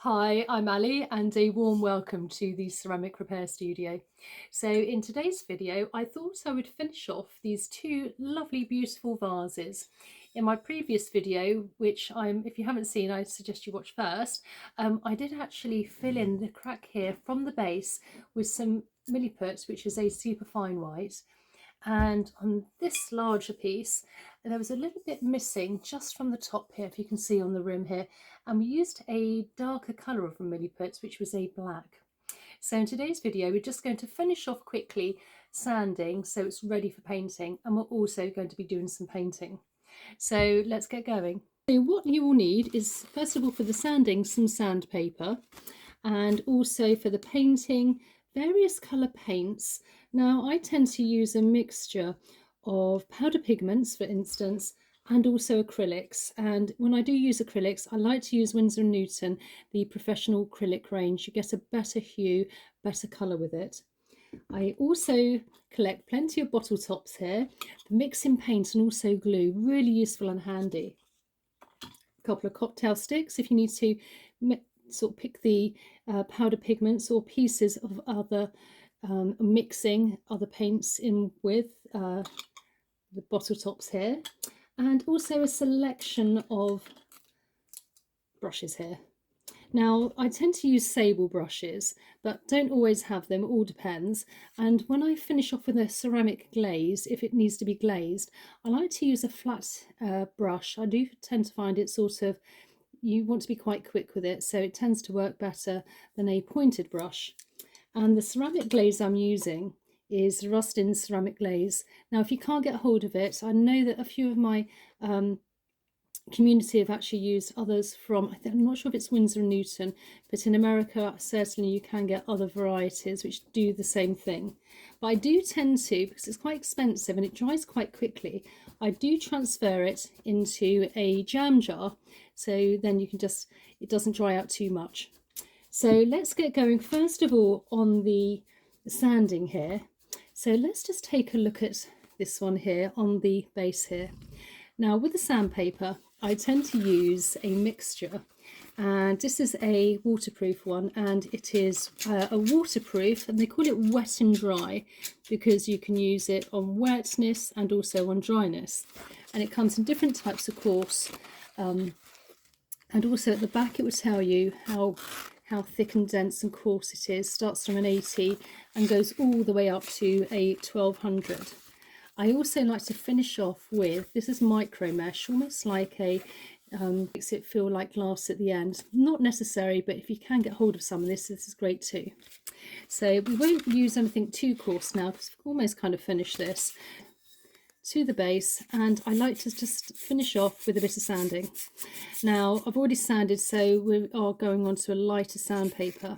Hi, I'm Ali and a warm welcome to the Ceramic Repair Studio. So in today's video, I thought I would finish off these two lovely, beautiful vases. In my previous video, which if you haven't seen, I suggest you watch first, I did actually fill in the crack here from the base with some milliput, which is a super fine white. And on this larger piece there was a little bit missing just from the top here, if you can see on the rim here, and we used a darker colour of milliput, which was a black. So in today's video we're just going to finish off quickly sanding so it's ready for painting, and we're also going to be doing some painting. So let's get going. So what you will need is, first of all, for the sanding, some sandpaper, and also for the painting, various colour paints. Now I tend to use a mixture of powder pigments, for instance, and also acrylics. And when I do use acrylics, I like to use Winsor & Newton, the professional acrylic range. You get a better hue, better colour with it. I also collect plenty of bottle tops here, mixing paint and also glue, really useful and handy. A couple of cocktail sticks if you need to sort of pick the powder pigments or pieces of other mixing other paints in with the bottle tops here, and also a selection of brushes here. Now I tend to use sable brushes, but don't always have them, it all depends. And when I finish off with a ceramic glaze, if it needs to be glazed, I like to use a flat brush. I do tend to find it sort of, you want to be quite quick with it, so it tends to work better than a pointed brush. And the ceramic glaze I'm using is Rustin ceramic glaze. Now if you can't get hold of it, I know that a few of my community have actually used others from, I'm not sure if it's Winsor & Newton, but in America certainly you can get other varieties which do the same thing. But I do tend to, because it's quite expensive and it dries quite quickly, I do transfer it into a jam jar, so then you can just, it doesn't dry out too much. So let's get going first of all on the sanding here. So let's just take a look at this one here on the base here. Now with the sandpaper, I tend to use a mixture, and this is a waterproof one, and it is a waterproof, and they call it wet and dry because you can use it on wetness and also on dryness, and it comes in different types of coarse, and also at the back it will tell you how thick and dense and coarse it is. Starts from an 80 and goes all the way up to a 1200. I also like to finish off with, this is micro mesh, almost like a, makes it feel like glass at the end. Not necessary, but if you can get hold of some of this, this is great too. So we won't use anything too coarse now because we've almost kind of finished this. To the base, and I like to just finish off with a bit of sanding. Now I've already sanded, so we are going on to a lighter sandpaper.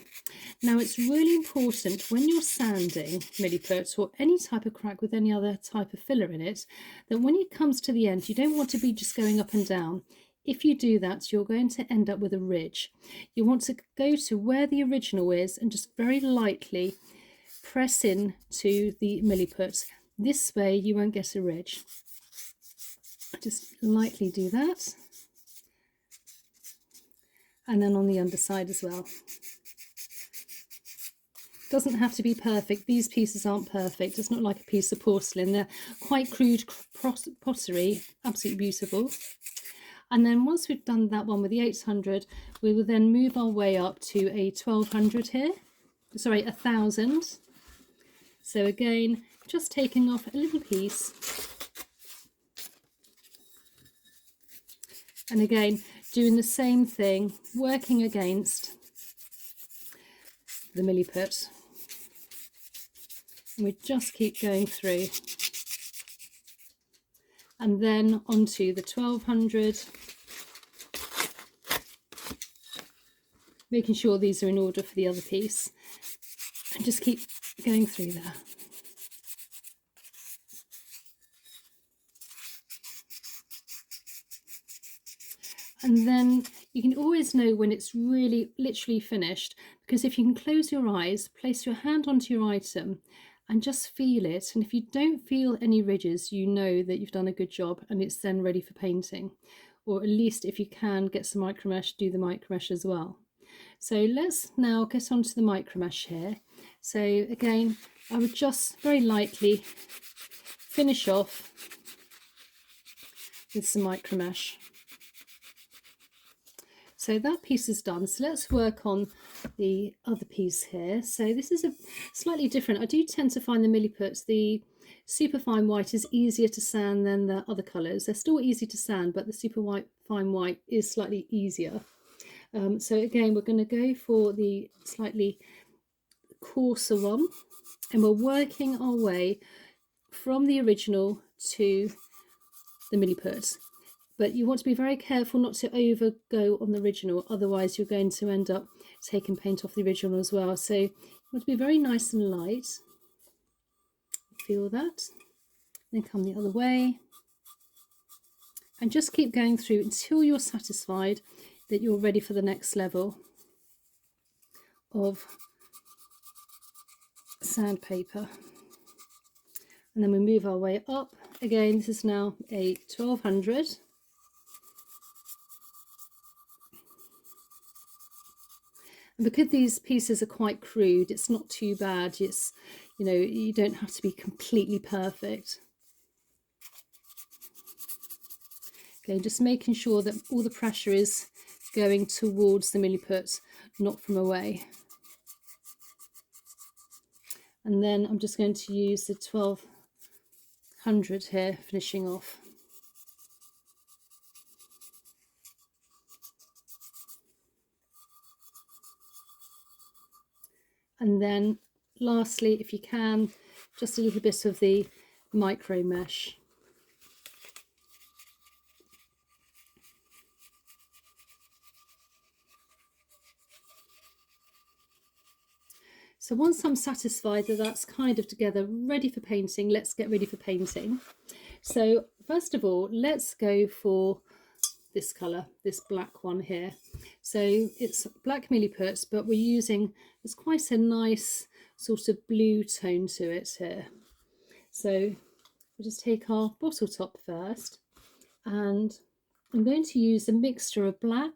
Now it's really important when you're sanding milliput or any type of crack with any other type of filler in it, that when it comes to the end you don't want to be just going up and down. If you do that, you're going to end up with a ridge. You want to go to where the original is and just very lightly press in to the milliput. This way you won't get a ridge. Just lightly do that. And then on the underside as well. Doesn't have to be perfect. These pieces aren't perfect. It's not like a piece of porcelain. They're quite crude pottery, absolutely beautiful. And then once we've done that one with the 800, we will then move our way up to a 1200 here. Sorry, 1000. So again, just taking off a little piece, and again doing the same thing, working against the milliput, and we just keep going through, and then onto the 1200, making sure these are in order for the other piece, and just keep going through there. And then you can always know when it's really literally finished, because if you can close your eyes, place your hand onto your item and just feel it, and if you don't feel any ridges, you know that you've done a good job and it's then ready for painting. Or at least if you can get some micromesh, do the micromesh as well. So let's now get onto the micro mesh here. So again, I would just very lightly finish off with some micro mesh. So that piece is done. So let's work on the other piece here. So this is a slightly different. I do tend to find the Milliputs, the superfine white is easier to sand than the other colours. They're still easy to sand, but the fine white is slightly easier. So again, we're going to go for the slightly coarser one, and we're working our way from the original to the Milliputs. But you want to be very careful not to overgo on the original, otherwise you're going to end up taking paint off the original as well. So you want to be very nice and light. Feel that. Then come the other way. And just keep going through until you're satisfied that you're ready for the next level of sandpaper. And then we move our way up. Again, this is now a 1200. And because these pieces are quite crude, it's not too bad. It's, you know, you don't have to be completely perfect. Okay, just making sure that all the pressure is going towards the Milliput, not from away. And then I'm just going to use the 1200 here, finishing off. And then lastly, if you can, just a little bit of the micro mesh. So once I'm satisfied that that's kind of together, ready for painting, let's get ready for painting. So first of all, let's go for this colour, this black one here. So it's black Milliputs, but we're using, it's quite a nice sort of blue tone to it here. So we'll just take our bottle top first, and I'm going to use a mixture of black.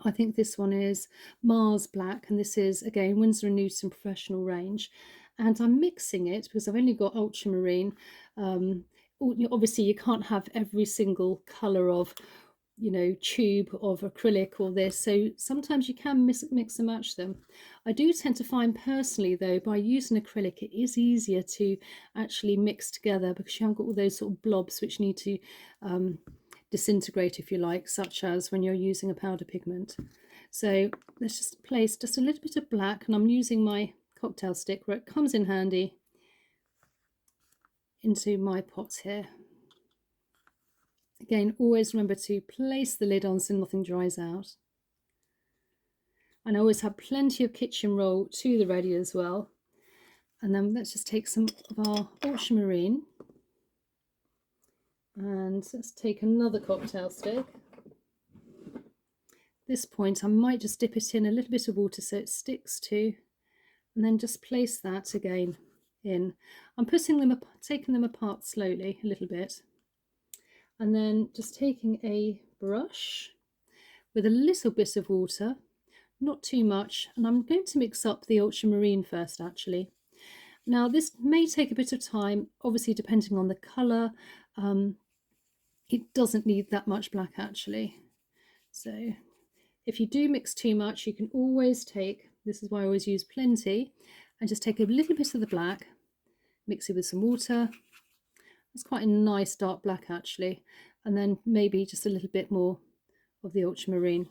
I think this one is Mars Black, and this is again Winsor & Newton Professional range. And I'm mixing it because I've only got ultramarine. Obviously you can't have every single colour of, you know, tube of acrylic or this, so sometimes you can mix and match them. I do tend to find personally though, by using acrylic, it is easier to actually mix together because you haven't got all those sort of blobs which need to disintegrate, if you like, such as when you're using a powder pigment. So let's just place just a little bit of black, and I'm using my cocktail stick where it comes in handy into my pot here. Again, always remember to place the lid on so nothing dries out. And I always have plenty of kitchen roll to the ready as well. And then let's just take some of our ultramarine, and let's take another cocktail stick. At this point I might just dip it in a little bit of water so it sticks to, and then just place that again in. I'm taking them apart slowly a little bit, and then just taking a brush with a little bit of water, not too much, and I'm going to mix up the ultramarine first actually. Now this may take a bit of time, obviously depending on the colour. It doesn't need that much black actually. So if you do mix too much, you can always take, this is why I always use plenty, and just take a little bit of the black, mix it with some water. It's quite a nice dark black actually, and then maybe just a little bit more of the ultramarine.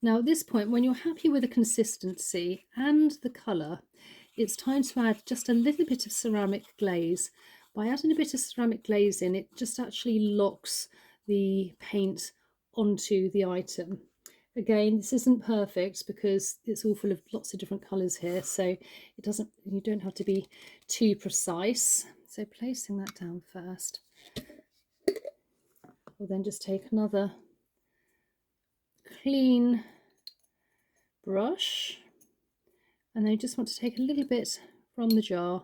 Now at this point, when you're happy with the consistency and the colour, it's time to add just a little bit of ceramic glaze. By adding a bit of ceramic glaze in, it just actually locks the paint onto the item. Again, this isn't perfect because it's all full of lots of different colours here, so you don't have to be too precise. So placing that down first, we'll then just take another clean brush, and then you just want to take a little bit from the jar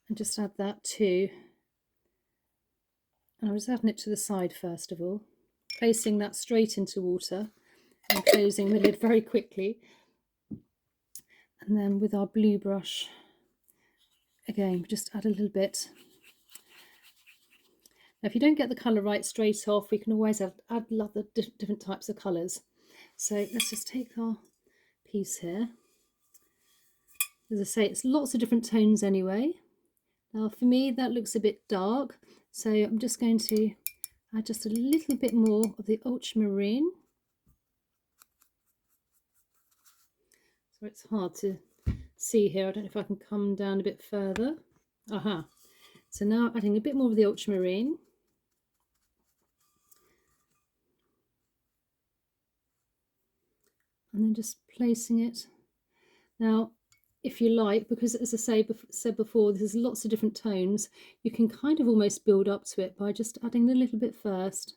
and just add that too. And I'm just adding it to the side first of all. placing that straight into water and closing the lid very quickly. And then with our blue brush, again, just add a little bit. Now, if you don't get the colour right straight off, we can always add other different types of colours. So let's just take our piece here. As I say, it's lots of different tones anyway. Now for me that looks a bit dark, so I'm just going to add just a little bit more of the ultramarine. So it's hard to see here. I don't know if I can come down a bit further. Aha. So now adding a bit more of the ultramarine. And then just placing it. Now, if you like, because as I said before, there's lots of different tones, you can kind of almost build up to it by just adding a little bit first.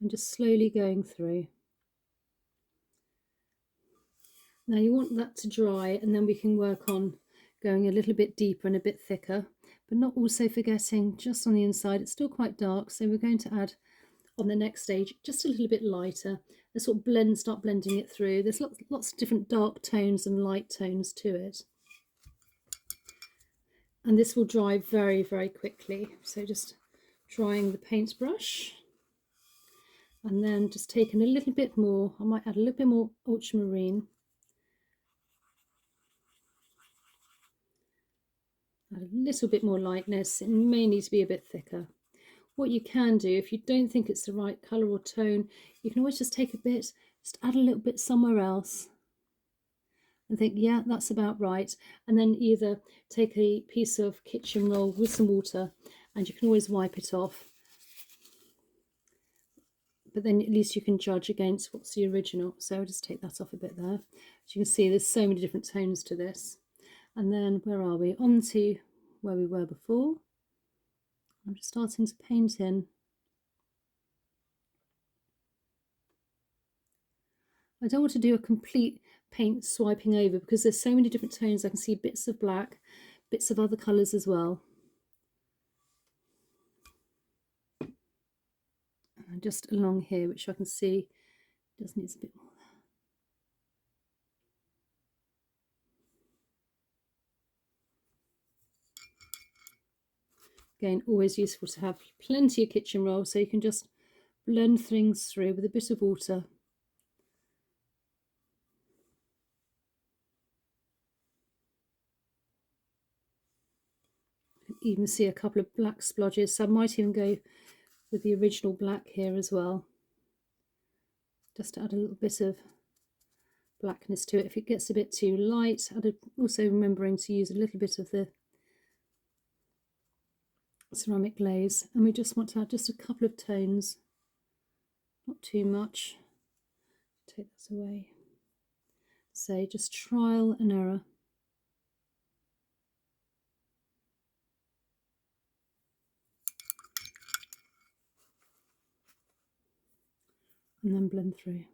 And just slowly going through. Now you want that to dry, and then we can work on going a little bit deeper and a bit thicker, but not also forgetting just on the inside it's still quite dark, so we're going to add on the next stage just a little bit lighter and sort of start blending it through. There's lots of different dark tones and light tones to it, and this will dry very, very quickly. So just drying the paintbrush and then just taking a little bit more. I might add a little bit more ultramarine. Add a little bit more lightness. It may need to be a bit thicker. What you can do, if you don't think it's the right colour or tone, you can always just take a bit, just add a little bit somewhere else and think, yeah, that's about right. And then either take a piece of kitchen roll with some water, and you can always wipe it off. But then at least you can judge against what's the original. So I'll just take that off a bit there. As you can see, there's so many different tones to this. And then where are we? On to where we were before. I'm just starting to paint in. I don't want to do a complete paint swiping over because there's so many different tones. I can see bits of black, bits of other colours as well. And just along here, which I can see just needs a bit more there. Again, always useful to have plenty of kitchen roll so you can just blend things through with a bit of water. You can even see a couple of black splodges, so I might even go with the original black here as well, just to add a little bit of blackness to it. If it gets a bit too light, also remembering to use a little bit of the ceramic glaze, and we just want to add just a couple of tones, not too much. Take this away. So just trial and error. And then blend through.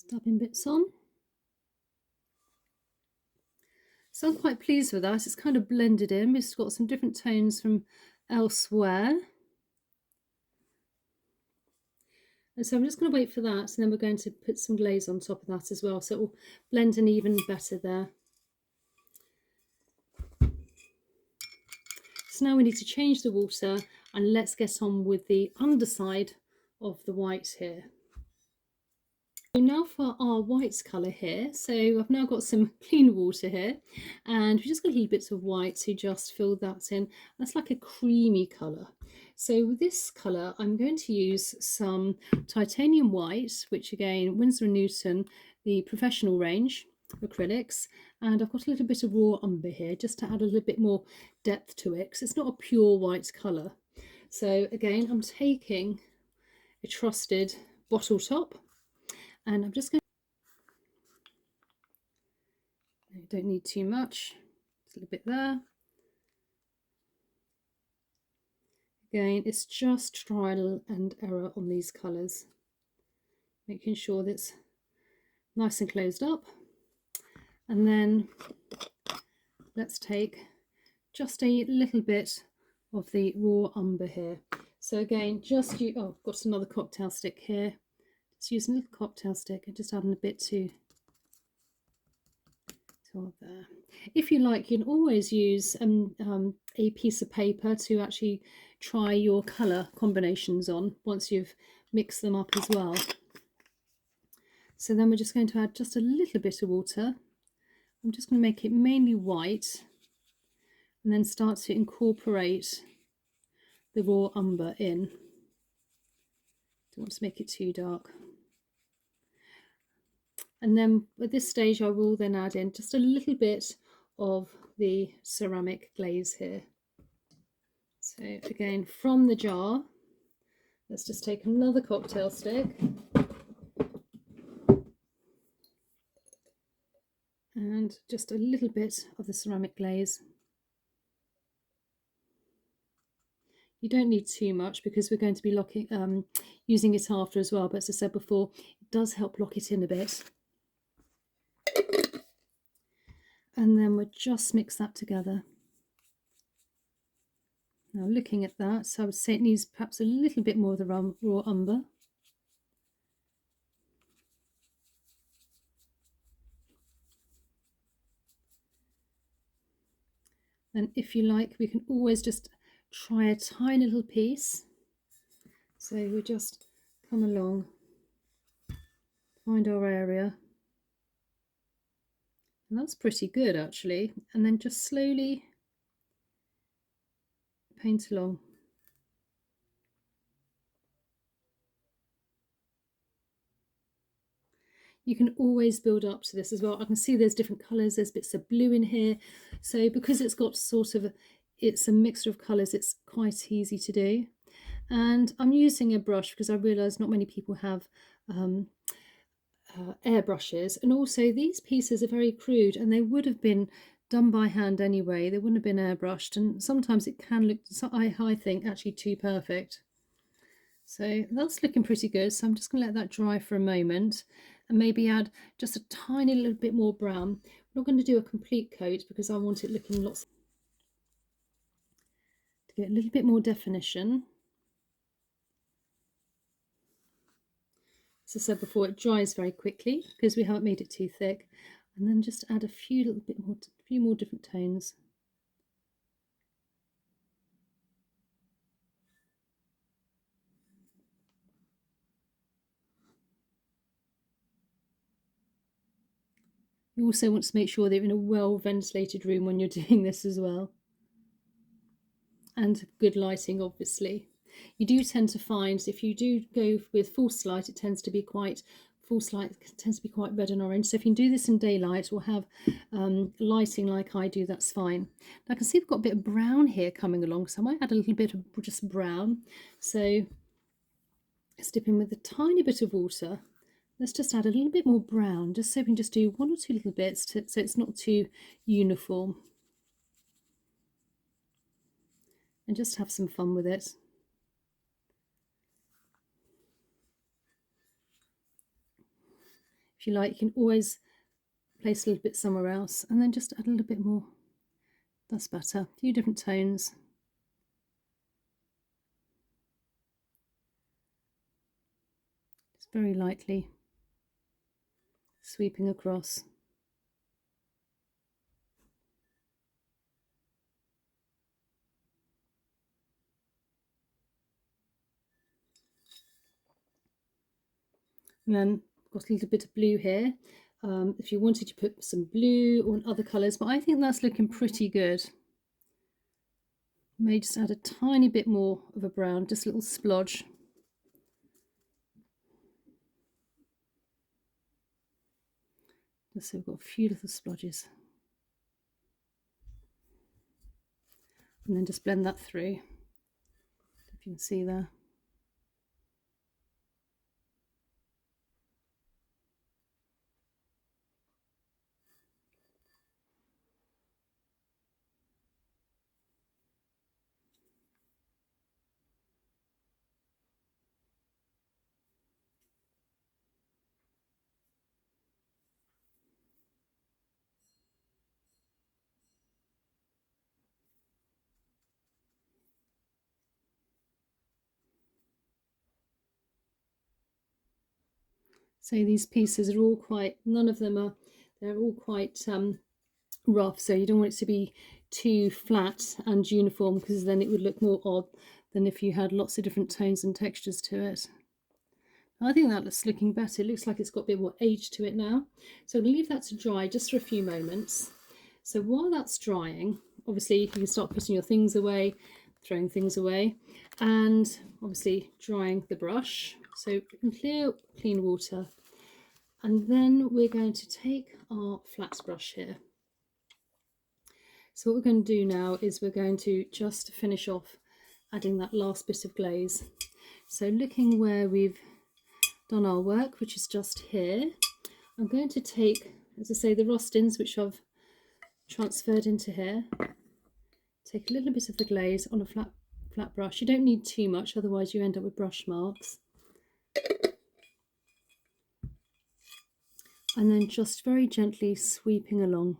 Dabbing bits on. So I'm quite pleased with that. It's kind of blended in. It's got some different tones from elsewhere. And so I'm just going to wait for that, and then we're going to put some glaze on top of that as well, so it will blend in even better there. So now we need to change the water, and let's get on with the underside of the white here. So now for our white colour here, so I've now got some clean water here, and we've just got a little bits of white to just fill that in. That's like a creamy colour. So with this colour, I'm going to use some titanium white, which again, Winsor & Newton, the professional range acrylics, and I've got a little bit of raw umber here just to add a little bit more depth to it, because it's not a pure white colour. So again, I'm taking a trusted bottle top, and I'm just going to, don't need too much, just a little bit there. Again, it's just trial and error on these colours, making sure that it's nice and closed up. And then let's take just a little bit of the raw umber here. So again, just you, oh, I've got another cocktail stick here. Just using a little cocktail stick and just adding a bit to there. If you like, you can always use a piece of paper to actually try your colour combinations on once you've mixed them up as well. So then we're just going to add just a little bit of water. I'm just going to make it mainly white and then start to incorporate the raw umber in. Don't want to make it too dark. And then at this stage I will then add in just a little bit of the ceramic glaze here. So again, from the jar, let's just take another cocktail stick and just a little bit of the ceramic glaze. You don't need too much because we're going to be using it after as well, but as I said before, it does help lock it in a bit. And then we'll just mix that together. Now looking at that, so I would say it needs perhaps a little bit more of the raw umber. And if you like, we can always just try a tiny little piece. So we just come along, find our area. And that's pretty good actually. And then just slowly paint along. You can always build up to this as well. I can see there's different colours, there's bits of blue in here. So because it's got sort of, it's a mixture of colours, it's quite easy to do. And I'm using a brush because I realise not many people have airbrushes. And also these pieces are very crude and they would have been done by hand anyway. They wouldn't have been airbrushed. And sometimes it can look, I think, actually too perfect. So that's looking pretty good. So I'm just going to let that dry for a moment and maybe add just a tiny little bit more brown. I'm not going to do a complete coat because I want it looking lots, to get a little bit more definition. As I said before, it dries very quickly because we haven't made it too thick. And then just add a few more different tones. You also want to make sure that you're in a well ventilated room when you're doing this as well. And good lighting, obviously. You do tend to find if you do go with false light, it tends to be quite red and orange. So if you can do this in daylight or have lighting like I do, that's fine. Now I can see we've got a bit of brown here coming along, so I might add a little bit of just brown. So let's dip in with a tiny bit of water. Let's just add a little bit more brown, just so we can just do one or two little bits so it's not too uniform. And just have some fun with it. If you like, you can always place a little bit somewhere else and then just add a little bit more. That's better. A few different tones. Just very lightly sweeping across. And then I've got a little bit of blue here. If you wanted to put some blue or other colours, but I think that's looking pretty good. May just add a tiny bit more of a brown, just a little splodge. Just so we've got a few little splodges. And then just blend that through, if you can see there. So these pieces are all quite, none of them are, they're all quite rough, so you don't want it to be too flat and uniform, because then it would look more odd than if you had lots of different tones and textures to it. I think that looks looking better. It looks like it's got a bit more age to it now. So we'll leave that to dry just for a few moments. So while that's drying, obviously you can start putting your things away, throwing things away, and obviously drying the brush. So in clear, clean water. And then we're going to take our flat brush here. So what we're going to do now is we're going to just finish off adding that last bit of glaze. So looking where we've done our work, which is just here, I'm going to take, as I say, the rostins, which I've transferred into here. Take a little bit of the glaze on a flat brush. You don't need too much, otherwise you end up with brush marks. And then just very gently sweeping along.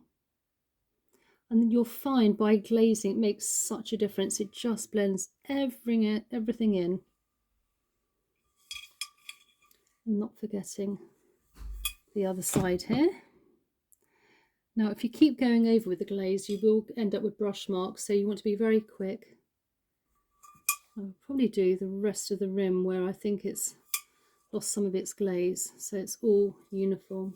And then you'll find by glazing it makes such a difference. It just blends everything in. And not forgetting the other side here. Now if you keep going over with the glaze, you will end up with brush marks, so you want to be very quick. I'll probably do the rest of the rim where I think it's lost some of its glaze, so it's all uniform.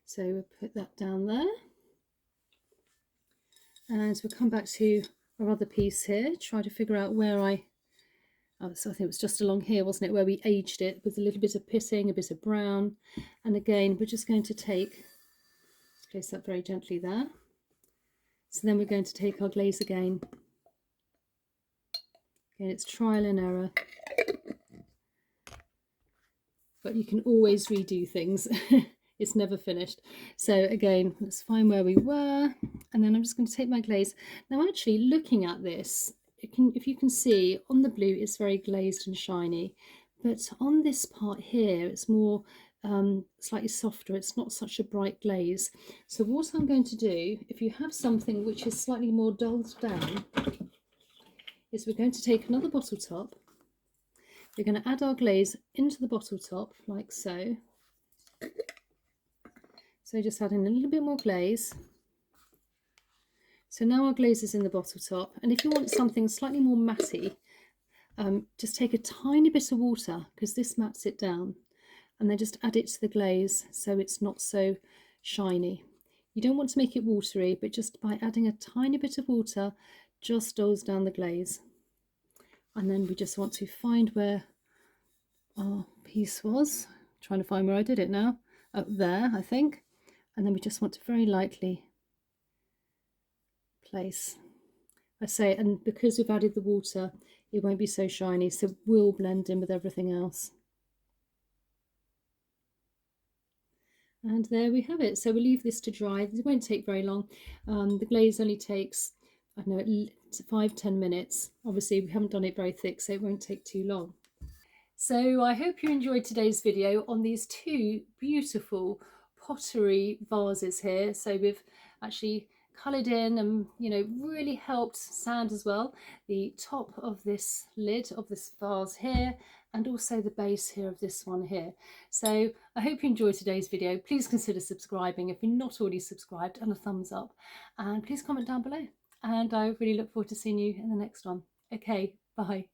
So we'll put that down there, and we'll come back to our other piece here, try to figure out where so I think it was just along here, wasn't it, where we aged it with a little bit of pitting, a bit of brown. And again, we're just going to place that very gently there. So then we're going to take our glaze again. Again, it's trial and error, but you can always redo things. It's never finished. So again, let's find where we were, and then I'm just going to take my glaze. Now actually looking at this, if you can see on the blue it's very glazed and shiny, but on this part here it's more slightly softer. It's not such a bright glaze. So what I'm going to do, if you have something which is slightly more dulled down, is we're going to take another bottle top. We're going to add our glaze into the bottle top like so. So just adding a little bit more glaze. So now our glaze is in the bottle top, and if you want something slightly more matty, just take a tiny bit of water, because this mats it down, and then just add it to the glaze so it's not so shiny. You don't want to make it watery, but just by adding a tiny bit of water just dulls down the glaze. And then we just want to find where our piece was. I'm trying to find where I did it now. Up there, I think. And then we just want to very lightly place. I say, and because we've added the water, it won't be so shiny, so it will blend in with everything else. And there we have it. So we'll leave this to dry. It won't take very long. The glaze only takes, I don't know, 5-10 minutes. Obviously we haven't done it very thick, so it won't take too long. So I hope you enjoyed today's video on these two beautiful pottery vases here. So we've actually coloured in and, you know, really helped sand as well the top of this lid of this vase here, and also the base here of this one here. So I hope you enjoyed today's video. Please consider subscribing if you're not already subscribed, and a thumbs up, and please comment down below, and I really look forward to seeing you in the next one. Okay, bye.